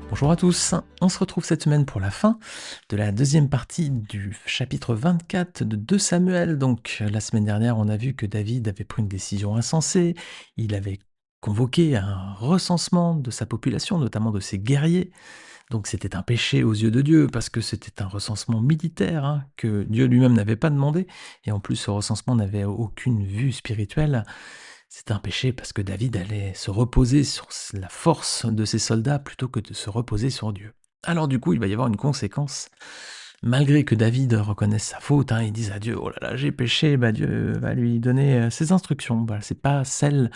Bonjour à tous, on se retrouve cette semaine pour la fin de la deuxième partie du chapitre 24 de 2 Samuel. Donc la semaine dernière, on a vu que David avait pris une décision insensée, il avait convoqué un recensement de sa population, notamment de ses guerriers. Donc c'était un péché aux yeux de Dieu parce que c'était un recensement militaire que Dieu lui-même n'avait pas demandé. Et en plus, ce recensement n'avait aucune vue spirituelle. C'était un péché parce que David allait se reposer sur la force de ses soldats plutôt que de se reposer sur Dieu. Alors du coup, il va y avoir une conséquence. Malgré que David reconnaisse sa faute, il dise à Dieu, oh là là, j'ai péché, Dieu va lui donner ses instructions. C'est pas celle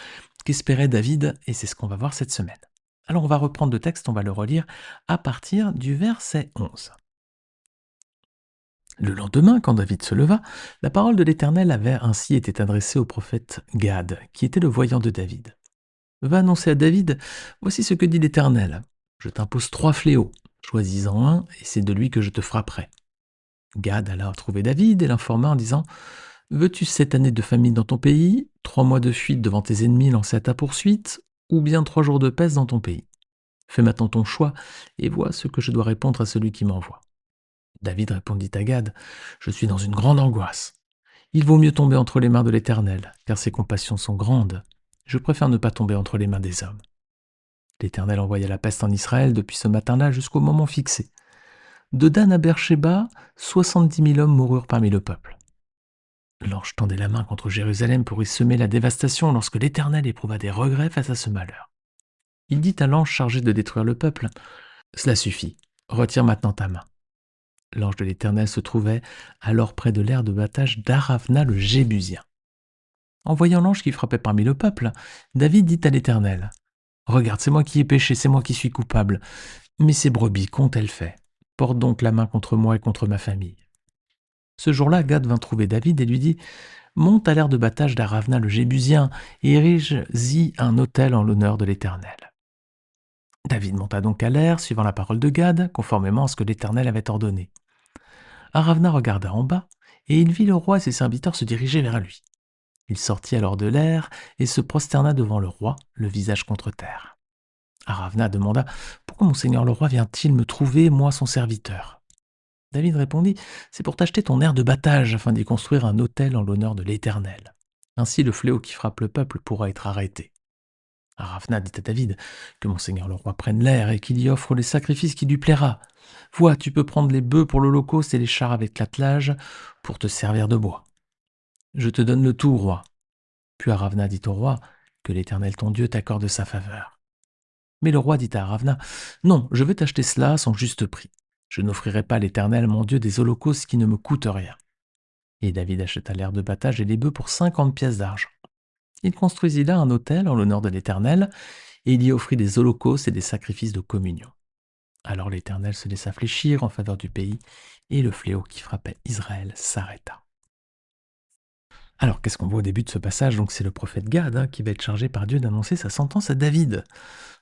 qu'espérait David, et c'est ce qu'on va voir cette semaine. Alors on va reprendre le texte, on va le relire à partir du verset 11. Le lendemain, quand David se leva, la parole de l'Éternel avait ainsi été adressée au prophète Gad, qui était le voyant de David. Va annoncer à David, voici ce que dit l'Éternel. Je t'impose 3 fléaux, choisis-en un, et c'est de lui que je te frapperai. Gad alla trouver David et l'informa en disant, veux-tu 7 années de famine dans ton pays, 3 mois de fuite devant tes ennemis lancés à ta poursuite, ou bien 3 jours de peste dans ton pays? Fais maintenant ton choix, et vois ce que je dois répondre à celui qui m'envoie. David répondit à Gad, je suis dans une grande angoisse. Il vaut mieux tomber entre les mains de l'Éternel, car ses compassions sont grandes. Je préfère ne pas tomber entre les mains des hommes. L'Éternel envoya la peste en Israël depuis ce matin-là jusqu'au moment fixé. De Dan à Beersheba, 70 000 hommes moururent parmi le peuple. L'ange tendait la main contre Jérusalem pour y semer la dévastation lorsque l'Éternel éprouva des regrets face à ce malheur. Il dit à l'ange chargé de détruire le peuple, « Cela suffit, retire maintenant ta main. » L'ange de l'Éternel se trouvait alors près de l'aire de battage d'Aravna le Jébusien. En voyant l'ange qui frappait parmi le peuple, David dit à l'Éternel, « Regarde, c'est moi qui ai péché, c'est moi qui suis coupable. Mais ces brebis qu'ont-elles fait? Porte donc la main contre moi et contre ma famille. » Ce jour-là, Gad vint trouver David et lui dit, « Monte à l'aire de battage d'Aravna le Jébusien et érige-y un autel en l'honneur de l'Éternel. » David monta donc à l'aire, suivant la parole de Gad, conformément à ce que l'Éternel avait ordonné. Aravna regarda en bas, et il vit le roi et ses serviteurs se diriger vers lui. Il sortit alors de l'air et se prosterna devant le roi, le visage contre terre. Aravna demanda, « Pourquoi mon seigneur le roi vient-il me trouver, moi son serviteur ?» David répondit, « C'est pour t'acheter ton aire de battage afin d'y construire un autel en l'honneur de l'Éternel. Ainsi le fléau qui frappe le peuple pourra être arrêté. » Aravna dit à David, « Que mon seigneur le roi prenne l'air et qu'il y offre les sacrifices qui lui plaira. Vois, tu peux prendre les bœufs pour l'holocauste et les chars avec l'attelage pour te servir de bois. Je te donne le tout, roi. » Puis Aravna dit au roi, « Que l'Éternel ton Dieu t'accorde sa faveur. » Mais le roi dit à Aravna, « Non, je veux t'acheter cela à son juste prix. Je n'offrirai pas à l'Éternel mon Dieu des holocaustes qui ne me coûtent rien. » Et David acheta l'aire de battage et les bœufs pour 50 pièces d'argent. Il construisit là un autel en l'honneur de l'Éternel, et il y offrit des holocaustes et des sacrifices de communion. Alors l'Éternel se laissa fléchir en faveur du pays, et le fléau qui frappait Israël s'arrêta. Alors, qu'est-ce qu'on voit au début de ce passage? Donc, c'est le prophète Gad qui va être chargé par Dieu d'annoncer sa sentence à David.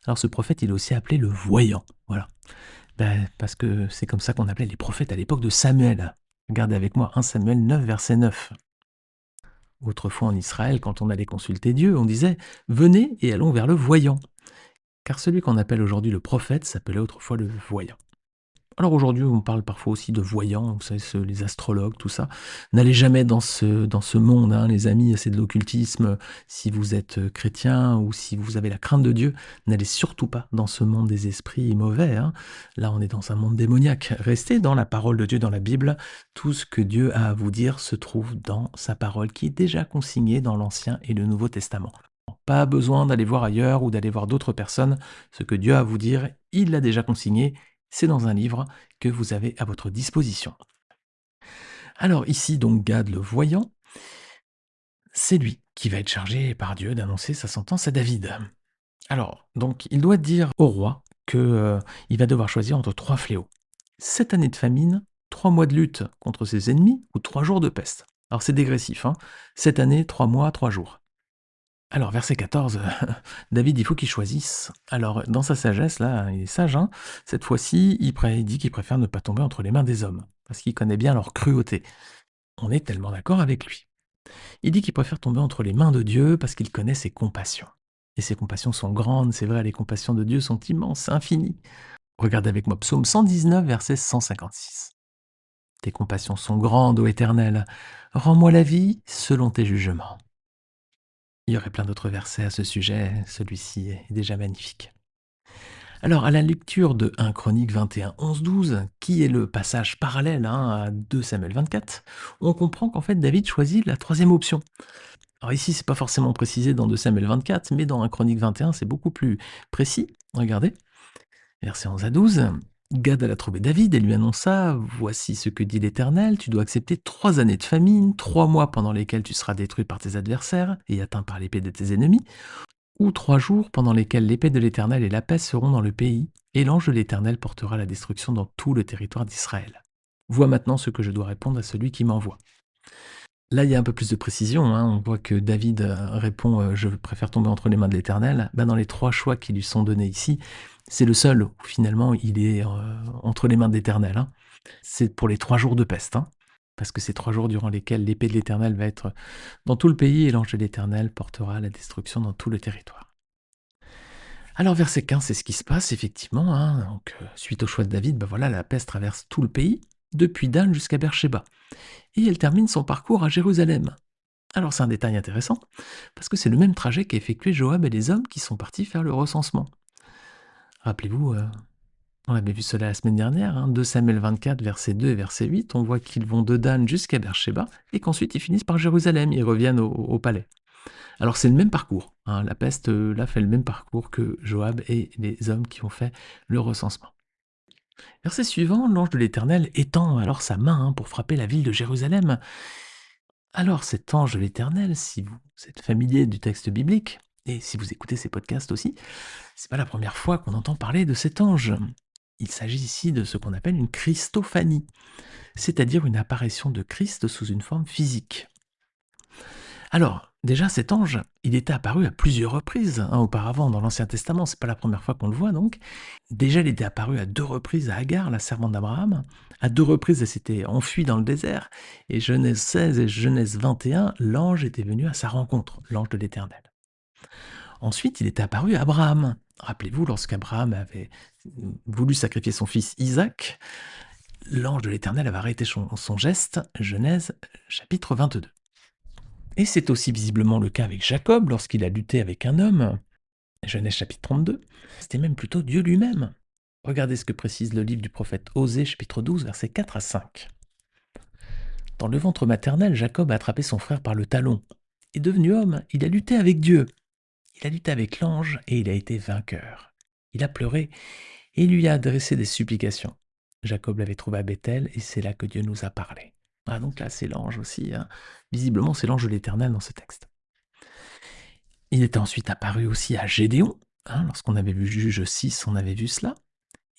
Alors, ce prophète, il est aussi appelé le voyant. Voilà. Parce que c'est comme ça qu'on appelait les prophètes à l'époque de Samuel. Regardez avec moi 1 Samuel 9, verset 9. Autrefois en Israël, quand on allait consulter Dieu, on disait « Venez et allons vers le voyant ». Car celui qu'on appelle aujourd'hui le prophète s'appelait autrefois le voyant. Alors aujourd'hui, on parle parfois aussi de voyants, vous savez, les astrologues, tout ça. N'allez jamais dans ce monde, les amis, c'est de l'occultisme. Si vous êtes chrétien ou si vous avez la crainte de Dieu, n'allez surtout pas dans ce monde des esprits mauvais. Là, on est dans un monde démoniaque. Restez dans la parole de Dieu, dans la Bible. Tout ce que Dieu a à vous dire se trouve dans sa parole, qui est déjà consignée dans l'Ancien et le Nouveau Testament. Pas besoin d'aller voir ailleurs ou d'aller voir d'autres personnes. Ce que Dieu a à vous dire, il l'a déjà consigné. C'est dans un livre que vous avez à votre disposition. Alors ici, donc, Gad le voyant, c'est lui qui va être chargé par Dieu d'annoncer sa sentence à David. Alors, donc, il doit dire au roi qu'il va devoir choisir entre 3 fléaux. 7 années de famine, 3 mois de lutte contre ses ennemis ou 3 jours de peste. Alors c'est dégressif, 7 années, 3 mois, 3 jours. Alors, verset 14, David, il faut qu'il choisisse. Alors, dans sa sagesse, là, il est sage, cette fois-ci, il dit qu'il préfère ne pas tomber entre les mains des hommes, parce qu'il connaît bien leur cruauté. On est tellement d'accord avec lui. Il dit qu'il préfère tomber entre les mains de Dieu, parce qu'il connaît ses compassions. Et ses compassions sont grandes, c'est vrai, les compassions de Dieu sont immenses, infinies. Regarde avec moi Psaume 119, verset 156. Tes compassions sont grandes, ô Éternel. Rends-moi la vie selon tes jugements. Il y aurait plein d'autres versets à ce sujet, celui-ci est déjà magnifique. Alors, à la lecture de 1 Chronique 21, 11-12, qui est le passage parallèle à 2 Samuel 24, on comprend qu'en fait David choisit la troisième option. Alors ici, c'est pas forcément précisé dans 2 Samuel 24, mais dans 1 Chronique 21, c'est beaucoup plus précis. Regardez, versets 11 à 12. Gad alla trouver David et lui annonça: Voici ce que dit l'Éternel, tu dois accepter 3 années de famine, 3 mois pendant lesquels tu seras détruit par tes adversaires et atteint par l'épée de tes ennemis, ou 3 jours pendant lesquels l'épée de l'Éternel et la paix seront dans le pays, et l'ange de l'Éternel portera la destruction dans tout le territoire d'Israël. Vois maintenant ce que je dois répondre à celui qui m'envoie. Là, il y a un peu plus de précision. On voit que David répond Je préfère tomber entre les mains de l'Éternel. Dans les 3 choix qui lui sont donnés ici, c'est le seul où finalement il est entre les mains de l'Éternel. C'est pour les 3 jours de peste. Parce que c'est 3 jours durant lesquels l'épée de l'Éternel va être dans tout le pays et l'ange de l'Éternel portera la destruction dans tout le territoire. Alors verset 15, c'est ce qui se passe effectivement. Donc, suite au choix de David, la peste traverse tout le pays, depuis Dan jusqu'à Beersheba. Et elle termine son parcours à Jérusalem. Alors c'est un détail intéressant, parce que c'est le même trajet qu'a effectué Joab et les hommes qui sont partis faire le recensement. Rappelez-vous, on avait vu cela la semaine dernière, 2 Samuel 24, verset 2 et verset 8, on voit qu'ils vont de Dan jusqu'à Beersheba, et qu'ensuite ils finissent par Jérusalem, ils reviennent au palais. Alors c'est le même parcours, la peste là fait le même parcours que Joab et les hommes qui ont fait le recensement. Verset suivant, l'ange de l'Éternel étend alors sa main pour frapper la ville de Jérusalem. Alors cet ange de l'Éternel, si vous êtes familier du texte biblique, et si vous écoutez ces podcasts aussi, c'est pas la première fois qu'on entend parler de cet ange. Il s'agit ici de ce qu'on appelle une Christophanie, c'est-à-dire une apparition de Christ sous une forme physique. Alors, déjà cet ange, il était apparu à plusieurs reprises auparavant dans l'Ancien Testament, c'est pas la première fois qu'on le voit donc. Déjà, il était apparu à 2 reprises à Agar, la servante d'Abraham. À 2 reprises, elle s'était enfuie dans le désert. Et Genèse 16 et Genèse 21, l'ange était venu à sa rencontre, l'ange de l'Éternel. Ensuite, il était apparu à Abraham. Rappelez-vous, lorsqu'Abraham avait voulu sacrifier son fils Isaac, l'ange de l'Éternel avait arrêté son geste, Genèse chapitre 22. Et c'est aussi visiblement le cas avec Jacob lorsqu'il a lutté avec un homme, Genèse chapitre 32. C'était même plutôt Dieu lui-même. Regardez ce que précise le livre du prophète Osée chapitre 12 versets 4 à 5. Dans le ventre maternel, Jacob a attrapé son frère par le talon. Et devenu homme, il a lutté avec Dieu. Il a lutté avec l'ange et il a été vainqueur. Il a pleuré et il lui a adressé des supplications. Jacob l'avait trouvé à Bethel et c'est là que Dieu nous a parlé. Donc là, c'est l'ange aussi. Visiblement, c'est l'ange de l'Éternel dans ce texte. Il était ensuite apparu aussi à Gédéon. Lorsqu'on avait vu Juge 6, on avait vu cela.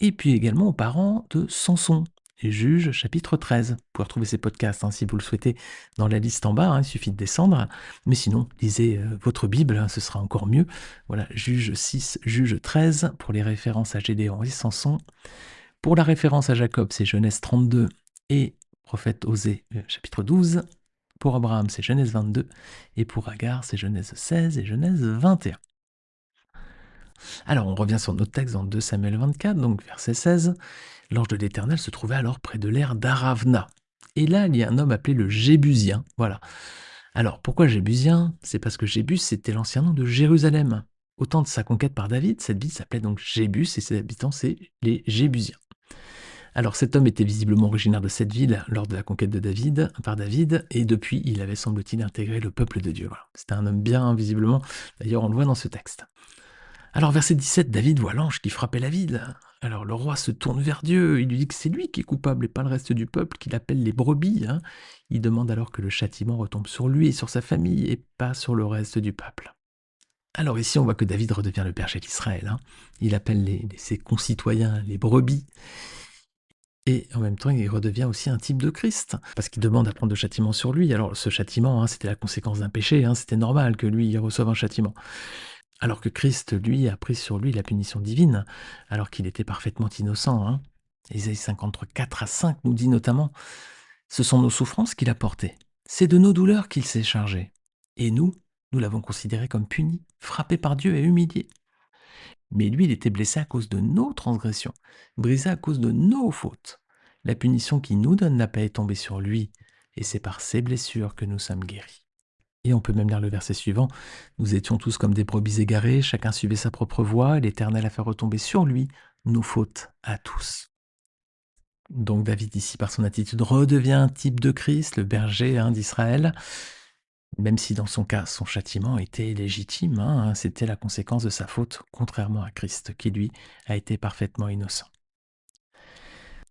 Et puis également aux parents de Samson. Et Juge chapitre 13. Vous pouvez retrouver ces podcasts si vous le souhaitez dans la liste en bas, il suffit de descendre. Mais sinon, lisez votre Bible, ce sera encore mieux. Voilà, Juge 6, Juge 13 pour les références à Gédéon et Samson. Pour la référence à Jacob, c'est Genèse 32 et prophète Osée chapitre 12. Pour Abraham, c'est Genèse 22. Et pour Agar, c'est Genèse 16 et Genèse 21. Alors, on revient sur notre texte dans 2 Samuel 24, donc verset 16. L'ange de l'Éternel se trouvait alors près de l'aire d'Aravna. Et là, il y a un homme appelé le Jébusien. Voilà. Alors, pourquoi Jébusien? C'est parce que Jébus, c'était l'ancien nom de Jérusalem. Au temps de sa conquête par David, cette ville s'appelait donc Jébus et ses habitants, c'est les Jébusiens. Alors, cet homme était visiblement originaire de cette ville lors de la conquête de David, par David, et depuis, il avait, semble-t-il, intégré le peuple de Dieu. Voilà. C'était un homme bien, visiblement. D'ailleurs, on le voit dans ce texte. Alors, verset 17, David voit l'ange qui frappait la ville. Alors, le roi se tourne vers Dieu, il lui dit que c'est lui qui est coupable et pas le reste du peuple, qu'il appelle les brebis. Il demande alors que le châtiment retombe sur lui et sur sa famille, et pas sur le reste du peuple. Alors ici, on voit que David redevient le berger d'Israël. Il appelle ses concitoyens les brebis, et en même temps, il redevient aussi un type de Christ, parce qu'il demande à prendre le châtiment sur lui. Alors, ce châtiment, c'était la conséquence d'un péché, c'était normal que lui, il reçoive un châtiment. Alors que Christ, lui, a pris sur lui la punition divine, alors qu'il était parfaitement innocent. Ésaïe 53, 4 à 5 nous dit notamment « Ce sont nos souffrances qu'il a portées, c'est de nos douleurs qu'il s'est chargé. Et nous l'avons considéré comme puni, frappé par Dieu et humilié. Mais lui, il était blessé à cause de nos transgressions, brisé à cause de nos fautes. La punition qui nous donne la paix est tombée sur lui, et c'est par ses blessures que nous sommes guéris. Et on peut même lire le verset suivant. Nous étions tous comme des brebis égarées, chacun suivait sa propre voie, et l'Éternel a fait retomber sur lui nos fautes à tous. Donc David, ici, par son attitude, redevient un type de Christ, le berger d'Israël, même si dans son cas, son châtiment était légitime, c'était la conséquence de sa faute, contrairement à Christ, qui lui a été parfaitement innocent.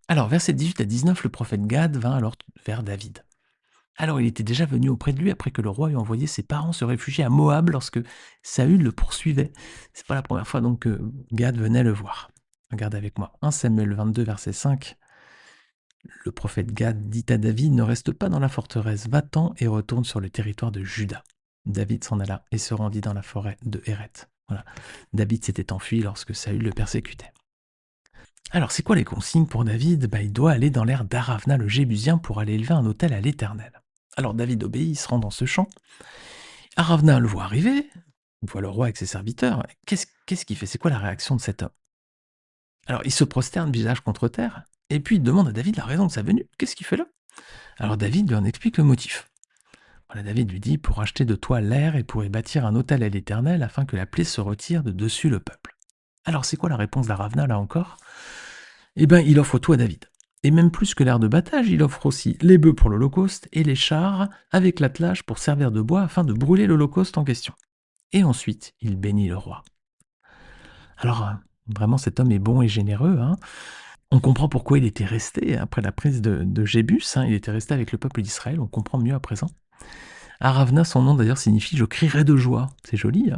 Alors, versets 18 à 19, le prophète Gad vint alors vers David. Alors, il était déjà venu auprès de lui après que le roi eut envoyé ses parents se réfugier à Moab lorsque Saül le poursuivait. C'est pas la première fois donc que Gad venait le voir. Regarde avec moi. 1 Samuel 22, verset 5. Le prophète Gad dit à David, ne reste pas dans la forteresse, va-t'en et retourne sur le territoire de Juda. David s'en alla et se rendit dans la forêt de Héret. Voilà. David s'était enfui lorsque Saül le persécutait. Alors, c'est quoi les consignes pour David? Il doit aller dans l'aire d'Aravna le Jébusien pour aller élever un autel à l'Éternel. Alors David obéit, il se rend dans ce champ. Aravna le voit arriver, voit le roi avec ses serviteurs. Qu'est-ce qu'il fait? C'est quoi la réaction de cet homme? Alors il se prosterne visage contre terre, et puis il demande à David la raison de sa venue. Qu'est-ce qu'il fait là? Alors David lui en explique le motif. Voilà, David lui dit, pour acheter de toi l'air et pour y bâtir un autel à l'Éternel, afin que la plaie se retire de dessus le peuple. Alors c'est quoi la réponse d'Aravna là encore? Eh bien il offre tout à David. Et même plus que l'air de battage, il offre aussi les bœufs pour l'Holocauste et les chars avec l'attelage pour servir de bois afin de brûler l'Holocauste en question. Et ensuite, il bénit le roi. Alors, vraiment, cet homme est bon et généreux. On comprend pourquoi il était resté après la prise de Jébus. Il était resté avec le peuple d'Israël. On comprend mieux à présent. Aravna, son nom d'ailleurs signifie je crierai de joie. C'est joli.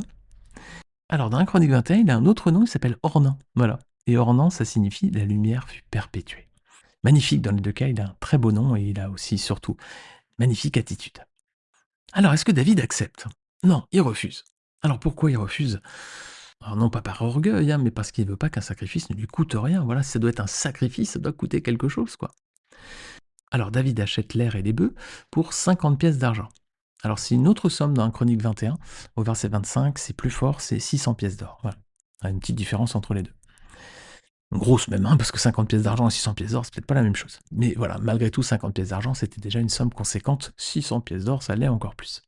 Alors, dans 1 Chronique 21, il a un autre nom, il s'appelle Ornan. Voilà. Et Ornan, ça signifie la lumière fut perpétuée. Magnifique dans les deux cas, il a un très beau nom et il a aussi, surtout, magnifique attitude. Alors, est-ce que David accepte? Non, il refuse. Alors, pourquoi il refuse? Alors, non pas par orgueil, mais parce qu'il ne veut pas qu'un sacrifice ne lui coûte rien. Voilà, si ça doit être un sacrifice, ça doit coûter quelque chose, quoi. Alors, David achète l'air et les bœufs pour 50 pièces d'argent. Alors, c'est une autre somme dans 1 Chronique 21. Au verset 25, c'est plus fort, c'est 600 pièces d'or. Voilà. Il y a une petite différence entre les deux. Grosse même, parce que 50 pièces d'argent et 600 pièces d'or, c'est peut-être pas la même chose. Mais voilà, malgré tout, 50 pièces d'argent, c'était déjà une somme conséquente. 600 pièces d'or, ça l'est encore plus.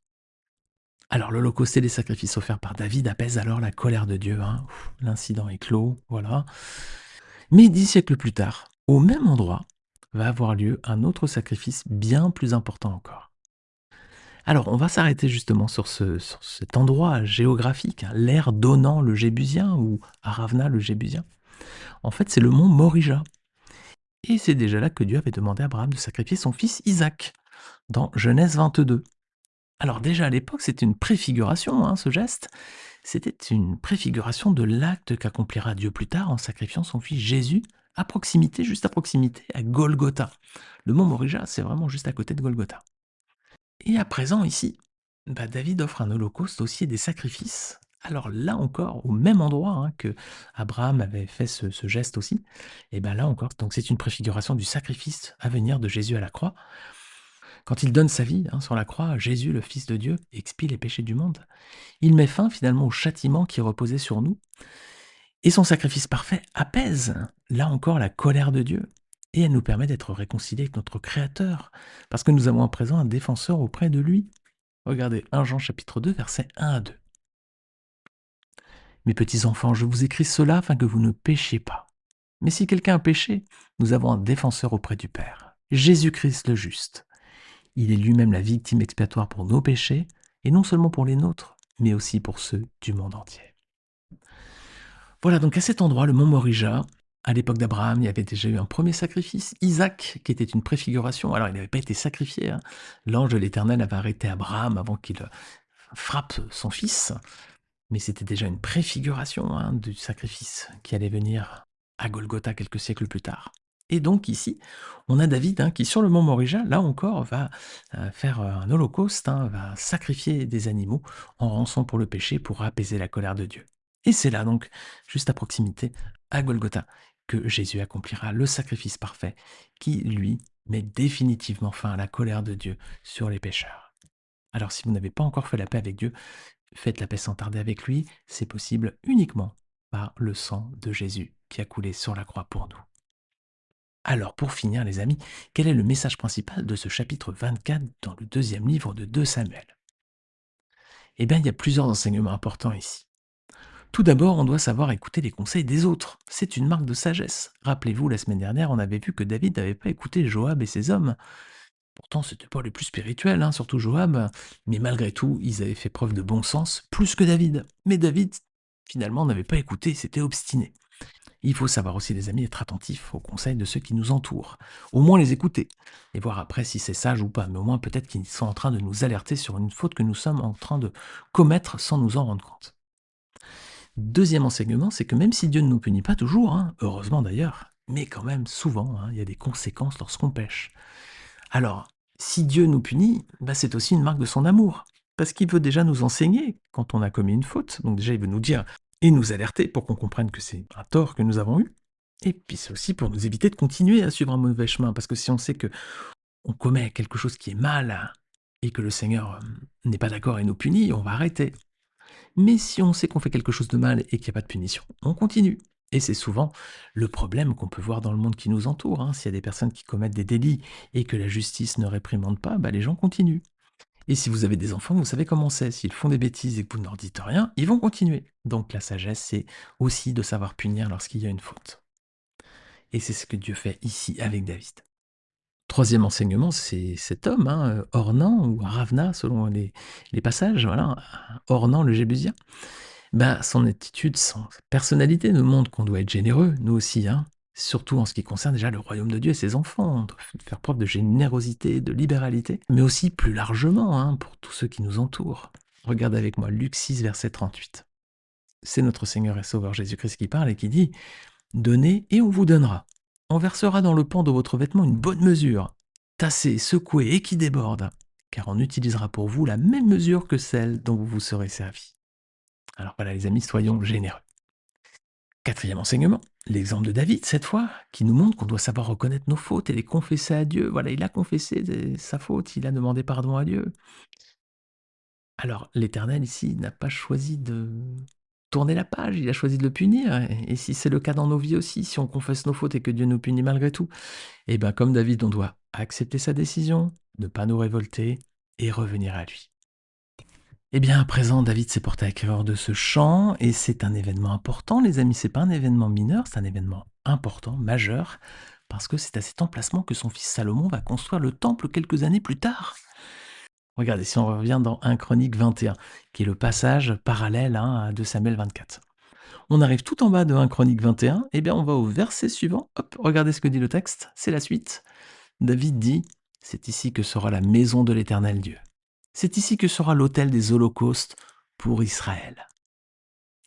Alors, l'Holocauste et les sacrifices offerts par David apaisent alors la colère de Dieu. L'incident est clos, voilà. Mais 10 siècles plus tard, au même endroit, va avoir lieu un autre sacrifice bien plus important encore. Alors, on va s'arrêter justement sur cet endroit géographique, l'aire donnant le Jébusien, ou Aravna le Jébusien. En fait, c'est le mont Morija. Et c'est déjà là que Dieu avait demandé à Abraham de sacrifier son fils Isaac, dans Genèse 22. Alors déjà à l'époque, c'était une préfiguration, ce geste. C'était une préfiguration de l'acte qu'accomplira Dieu plus tard en sacrifiant son fils Jésus à proximité, juste à proximité, à Golgotha. Le mont Morija, c'est vraiment juste à côté de Golgotha. Et à présent, ici, David offre un holocauste aussi et des sacrifices. Alors là encore, au même endroit que Abraham avait fait ce geste aussi, et bien là encore, donc c'est une préfiguration du sacrifice à venir de Jésus à la croix. Quand il donne sa vie sur la croix, Jésus, le Fils de Dieu, expie les péchés du monde. Il met fin finalement au châtiment qui reposait sur nous. Et son sacrifice parfait apaise, là encore, la colère de Dieu. Et elle nous permet d'être réconciliés avec notre Créateur, parce que nous avons à présent un défenseur auprès de lui. Regardez 1 Jean chapitre 2, versets 1 à 2. Mes petits enfants, je vous écris cela afin que vous ne péchiez pas. Mais si quelqu'un a péché, nous avons un défenseur auprès du Père, Jésus-Christ le juste. Il est lui-même la victime expiatoire pour nos péchés, et non seulement pour les nôtres, mais aussi pour ceux du monde entier. Voilà, donc à cet endroit, le mont Morija, à l'époque d'Abraham, il y avait déjà eu un premier sacrifice, Isaac, qui était une préfiguration. Alors, il n'avait pas été sacrifié. L'ange de l'Éternel avait arrêté Abraham avant qu'il frappe son fils. Mais c'était déjà une préfiguration du sacrifice qui allait venir à Golgotha quelques siècles plus tard. Et donc ici, on a David qui, sur le mont Morija, là encore, va faire un holocauste, va sacrifier des animaux en rançon pour le péché, pour apaiser la colère de Dieu. Et c'est là donc, juste à proximité, à Golgotha, que Jésus accomplira le sacrifice parfait qui, lui, met définitivement fin à la colère de Dieu sur les pécheurs. Alors si vous n'avez pas encore fait la paix avec Dieu, faites la paix sans tarder avec lui, c'est possible uniquement par le sang de Jésus qui a coulé sur la croix pour nous. Alors, pour finir, les amis, quel est le message principal de ce chapitre 24 dans le deuxième livre de 2 Samuel? Eh bien, il y a plusieurs enseignements importants ici. Tout d'abord, on doit savoir écouter les conseils des autres. C'est une marque de sagesse. Rappelez-vous, la semaine dernière, on avait vu que David n'avait pas écouté Joab et ses hommes. Pourtant, c'était pas les plus spirituels, hein, surtout Joab. Mais malgré tout, ils avaient fait preuve de bon sens, plus que David. Mais David, finalement, n'avait pas écouté, s'était obstiné. Il faut savoir aussi, les amis, être attentifs aux conseils de ceux qui nous entourent. Au moins les écouter. Et voir après si c'est sage ou pas. Mais au moins peut-être qu'ils sont en train de nous alerter sur une faute que nous sommes en train de commettre sans nous en rendre compte. Deuxième enseignement, c'est que même si Dieu ne nous punit pas toujours, hein, heureusement d'ailleurs, mais quand même souvent, hein, il y a des conséquences lorsqu'on pêche. Alors, si Dieu nous punit, bah, c'est aussi une marque de son amour. Parce qu'il veut déjà nous enseigner quand on a commis une faute. Donc déjà, il veut nous dire et nous alerter pour qu'on comprenne que c'est un tort que nous avons eu. Et puis c'est aussi pour nous éviter de continuer à suivre un mauvais chemin. Parce que si on sait que on commet quelque chose qui est mal et que le Seigneur n'est pas d'accord et nous punit, on va arrêter. Mais si on sait qu'on fait quelque chose de mal et qu'il n'y a pas de punition, on continue. Et c'est souvent le problème qu'on peut voir dans le monde qui nous entoure, hein. S'il y a des personnes qui commettent des délits et que la justice ne réprimande pas, bah, les gens continuent. Et si vous avez des enfants, vous savez comment c'est. S'ils font des bêtises et que vous ne leur dites rien, ils vont continuer. Donc la sagesse, c'est aussi de savoir punir lorsqu'il y a une faute. Et c'est ce que Dieu fait ici avec David. Troisième enseignement, c'est cet homme, hein, Ornan ou Ravna, selon les passages, voilà, Ornan le Jébusien. Bah, son attitude, son personnalité nous montre qu'on doit être généreux, nous aussi, hein. Surtout en ce qui concerne déjà le royaume de Dieu et ses enfants. On doit faire preuve de générosité, de libéralité, mais aussi plus largement, hein, pour tous ceux qui nous entourent. Regarde avec moi Luc 6, verset 38. C'est notre Seigneur et Sauveur Jésus-Christ qui parle et qui dit « Donnez et on vous donnera. On versera dans le pan de votre vêtement une bonne mesure, tassée, secouée et qui déborde, car on utilisera pour vous la même mesure que celle dont vous vous serez servi. » Alors voilà les amis, soyons généreux. Quatrième enseignement, l'exemple de David cette fois, qui nous montre qu'on doit savoir reconnaître nos fautes et les confesser à Dieu. Voilà, il a confessé sa faute, il a demandé pardon à Dieu. Alors l'Éternel ici n'a pas choisi de tourner la page, il a choisi de le punir. Et si c'est le cas dans nos vies aussi, si on confesse nos fautes et que Dieu nous punit malgré tout, eh bien comme David, on doit accepter sa décision, ne pas nous révolter et revenir à lui. Eh bien, à présent, David s'est porté acquéreur de ce chant, et c'est un événement important, les amis. C'est pas un événement mineur, c'est un événement important, majeur, parce que c'est à cet emplacement que son fils Salomon va construire le temple quelques années plus tard. Regardez, si on revient dans 1 Chronique 21, qui est le passage parallèle, hein, à 2 Samuel 24. On arrive tout en bas de 1 Chronique 21, et bien on va au verset suivant. Hop, regardez ce que dit le texte, c'est la suite. David dit, c'est ici que sera la maison de l'Éternel Dieu. C'est ici que sera l'autel des holocaustes pour Israël.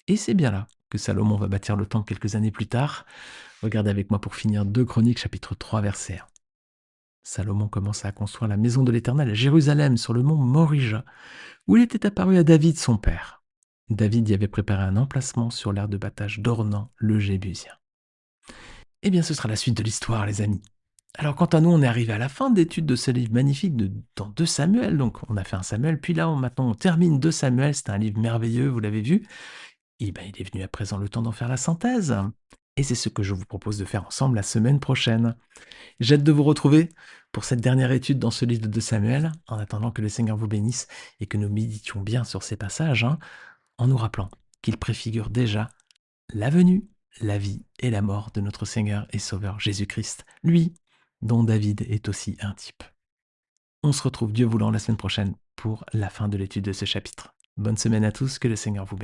Et c'est bien là que Salomon va bâtir le temple quelques années plus tard. Regardez avec moi pour finir 2 Chroniques chapitre 3 verset 1. Salomon commença à construire la maison de l'Éternel à Jérusalem sur le mont Morija, où il était apparu à David son père. David y avait préparé un emplacement sur l'aire de battage d'Ornan le Jébusien. Eh bien ce sera la suite de l'histoire les amis. Alors quant à nous, on est arrivé à la fin d'étude de ce livre magnifique dans 2 Samuel. Donc on a fait un Samuel, puis là maintenant on termine 2 Samuel. C'est un livre merveilleux, vous l'avez vu. Et ben, il est venu à présent le temps d'en faire la synthèse. Et c'est ce que je vous propose de faire ensemble la semaine prochaine. J'ai hâte de vous retrouver pour cette dernière étude dans ce livre de 2 Samuel, en attendant que le Seigneur vous bénisse et que nous méditions bien sur ces passages, hein, en nous rappelant qu'ils préfigurent déjà la venue, la vie et la mort de notre Seigneur et Sauveur Jésus-Christ, lui dont David est aussi un type. On se retrouve, Dieu voulant, la semaine prochaine pour la fin de l'étude de ce chapitre. Bonne semaine à tous, que le Seigneur vous bénisse.